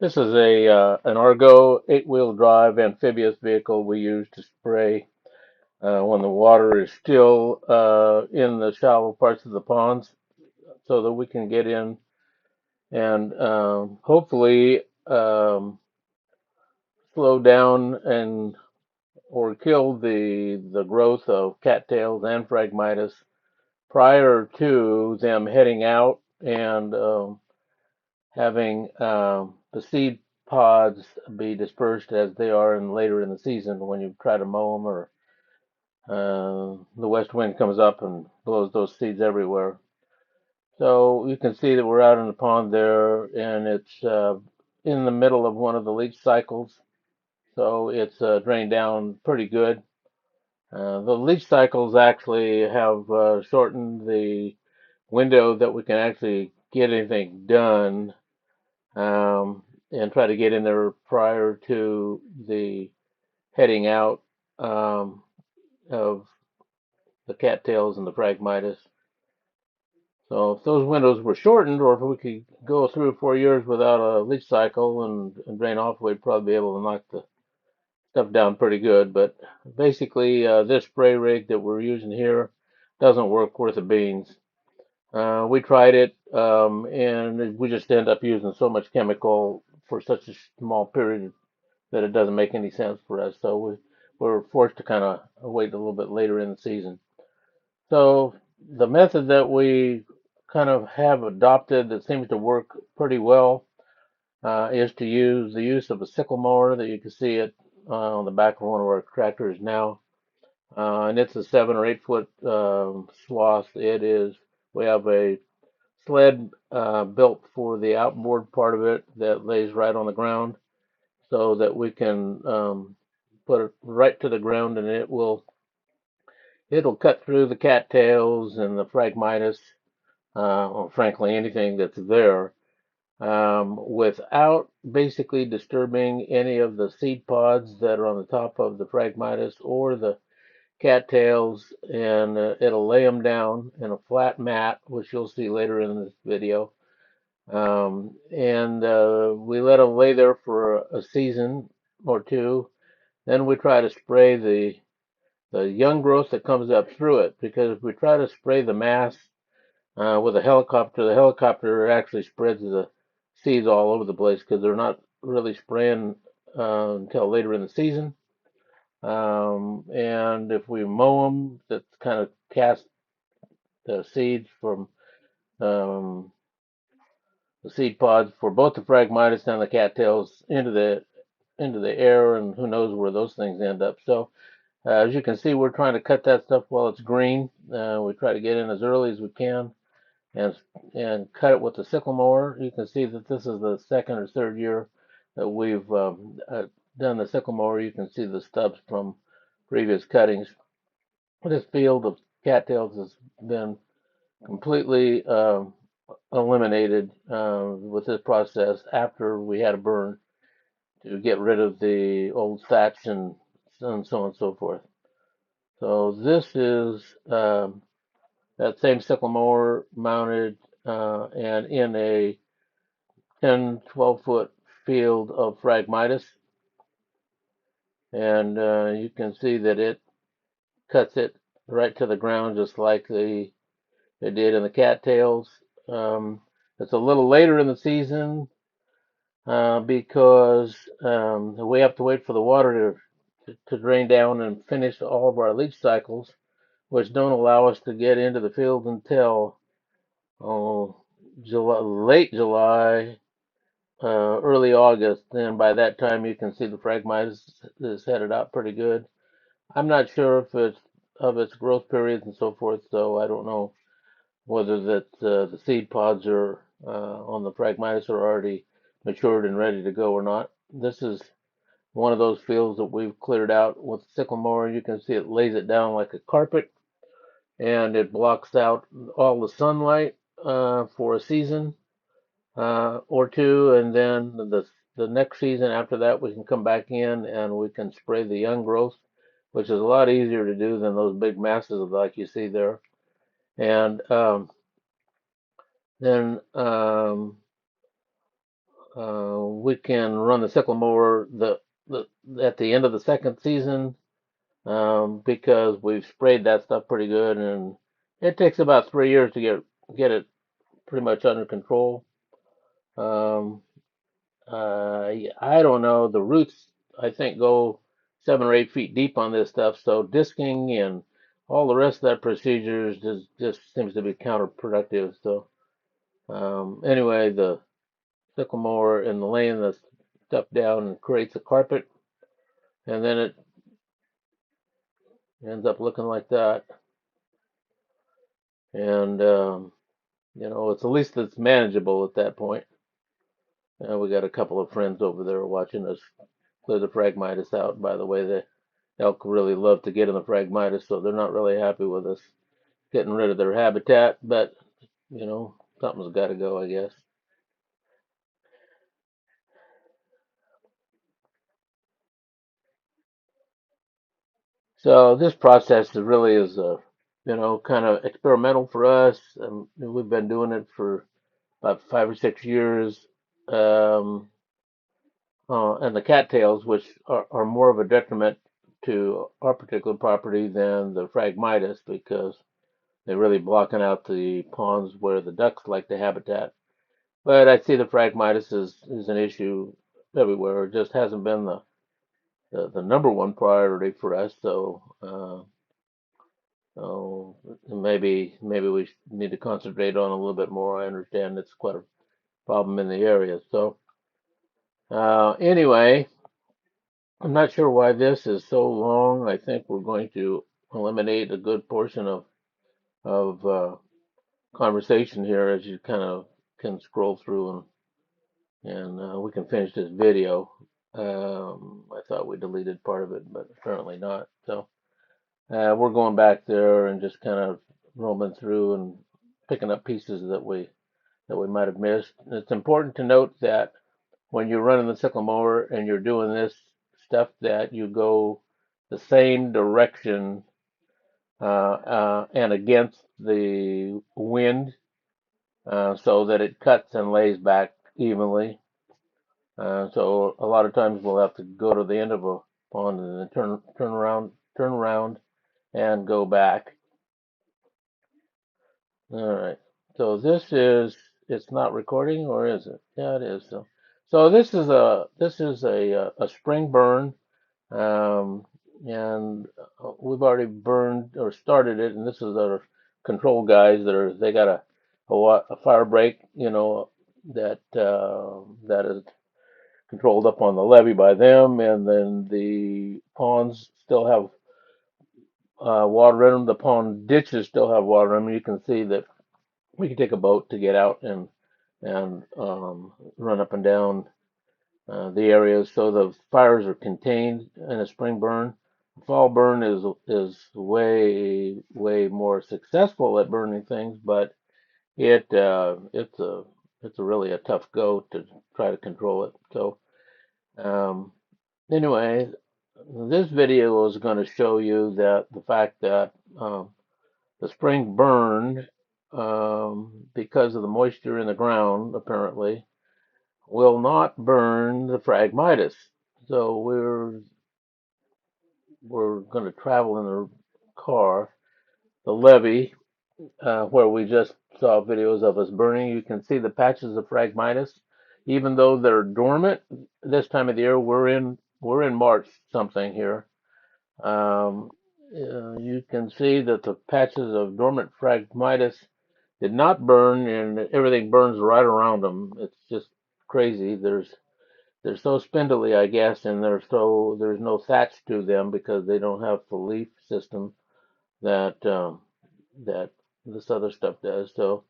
This is a an Argo 8-wheel drive amphibious vehicle we use to spray when the water is still in the shallow parts of the ponds, so that we can get in and hopefully slow down and or kill the growth of cattails and Phragmites prior to them heading out and having the seed pods be dispersed as they are later in the season when you try to mow them or the west wind comes up and blows those seeds everywhere. So you can see that we're out in the pond there, and it's in the middle of one of the leach cycles, so it's drained down pretty good. The leach cycles actually have shortened the window that we can actually get anything done um, and try to get in there prior to the heading out um, of the cattails and the Phragmites. So if those windows were shortened, or if we could go through 4 years without a leach cycle and drain off, we'd probably be able to knock the stuff down pretty good. But basically, this spray rig that we're using here doesn't work worth a beans. We tried it, and we just end up using so much chemical for such a small period that it doesn't make any sense for us. So we're forced to kind of wait a little bit later in the season. So the method that we kind of have adopted that seems to work pretty well is to use the use of a sickle mower that you can see it on the back of one of our tractors now. And it's a 7 or 8 foot swath. It is, we have a sled built for the outboard part of it that lays right on the ground so that we can put it right to the ground and it'll cut through the cattails and the Phragmites, or frankly anything that's there, without basically disturbing any of the seed pods that are on the top of the Phragmites or the cattails, and it'll lay them down in a flat mat, which you'll see later in this video. And we let them lay there for a season or two. Then we try to spray the young growth that comes up through it, because if we try to spray the mass with a helicopter, the helicopter actually spreads the seeds all over the place because they're not really spraying until later in the season. And if we mow them, that kind of casts the seeds from um, the seed pods for both the Phragmites and the cattails into the air, and who knows where those things end up. So as you can see, we're trying to cut that stuff while it's green. We try to get in as early as we can and cut it with the sickle mower. You can see that this is the second or third year that we've done the sickle mower. You can see the stubs from previous cuttings. This field of cattails has been completely eliminated with this process after we had a burn to get rid of the old thatch and so on and so forth. So this is that same sickle mower mounted and in a 10, 12-foot field of Phragmites. And you can see that it cuts it right to the ground just like it did in the cattails. It's a little later in the season because we have to wait for the water to drain down and finish all of our leach cycles, which don't allow us to get into the field until oh, late July, early August. And by that time, you can see the Phragmites is headed out pretty good. I'm not sure if it's of its growth periods and so forth, so I don't know whether that the seed pods are on the Phragmites are already matured and ready to go or not. This is one of those fields that we've cleared out with the sickle mower. You can see it lays it down like a carpet, and it blocks out all the sunlight for a season or two, and then the next season after that we can come back in and we can spray the young growth, which is a lot easier to do than those big masses like you see there. And then we can run the sickle mower the at the end of the second season, because we've sprayed that stuff pretty good, and it takes about 3 years to get it pretty much under control. Um, I don't know. The roots, I think, go 7 or 8 feet deep on this stuff. So disking and all the rest of that procedures just seems to be counterproductive. So anyway, the sickle mower and the laying the stuff down and creates a carpet, and then it ends up looking like that. And it's at least it's manageable at that point. We got a couple of friends over there watching us clear the Phragmites out. By the way, the elk really love to get in the Phragmites, so they're not really happy with us getting rid of their habitat. But something's got to go, I guess. So this process really is kind of experimental for us. We've been doing it for about 5 or 6 years. Um, and the cattails, which are more of a detriment to our particular property than the Phragmites, because they're really blocking out the ponds where the ducks like the habitat. But I see the Phragmites is an issue everywhere. It just hasn't been the number one priority for us. So maybe we need to concentrate on a little bit more. I understand it's quite a problem in the area. So anyway, I'm not sure why this is so long. I think we're going to eliminate a good portion of conversation here as you kind of can scroll through, and we can finish this video. I thought we deleted part of it, but apparently not. So we're going back there and just kind of roaming through and picking up pieces that we might have missed. And it's important to note that when you're running the sickle mower and you're doing this stuff, that you go the same direction and against the wind, so that it cuts and lays back evenly. So a lot of times we'll have to go to the end of a pond and then turn around, and go back. All right. So it's not recording, or is it? Yeah, it is. So this is a spring burn, um, and we've already burned or started it, and this is our control guys they got a fire break, that is controlled up on the levee by them, and then the ponds still have water in them. The pond ditches still have water in them. You can see that we can take a boat to get out and run up and down the areas, so the fires are contained in a spring burn. Fall burn is way more successful at burning things, but it's a really a tough go to try to control it. So um, anyway, this video is going to show you that the fact that the spring burn, because of the moisture in the ground, apparently, will not burn the Phragmites. So we're going to travel in the car, the levee, where we just saw videos of us burning. You can see the patches of Phragmites, even though they're dormant. This time of the year, we're in March something here. Um, you can see that the patches of dormant Phragmites did not burn, and everything burns right around them. It's just crazy. They're so spindly, I guess, and there's no thatch to them because they don't have the leaf system that this other stuff does. So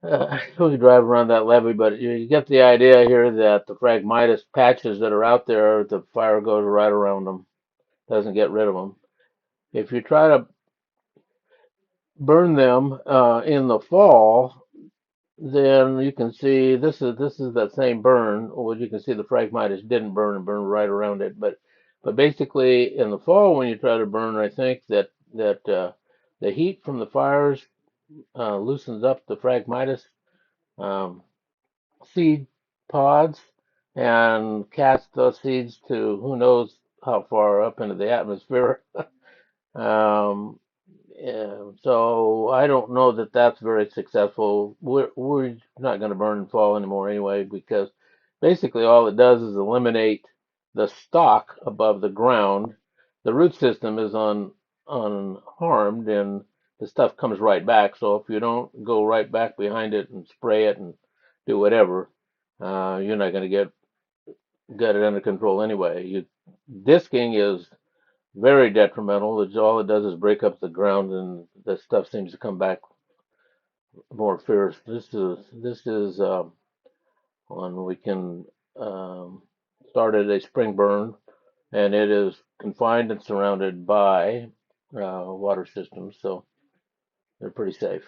we could drive around that levee, but you get the idea here that the Phragmites patches that are out there, the fire goes right around them, doesn't get rid of them. If you try to burn them in the fall, then you can see this is that same burn. Well, you can see the Phragmites didn't burn and burned right around it, but basically in the fall when you try to burn, I think that the heat from the fires loosens up the Phragmites um, seed pods and cast those seeds to who knows how far up into the atmosphere. Um, so I don't know that that's very successful. We're not going to burn and fall anymore anyway, because basically all it does is eliminate the stalk above the ground. The root system is unharmed, and the stuff comes right back. So if you don't go right back behind it and spray it and do whatever, you're not going to get it under control anyway. Disking is very detrimental. All it does is break up the ground, and the stuff seems to come back more fierce. This is when we can um, started a spring burn, and it is confined and surrounded by water systems, so they're pretty safe.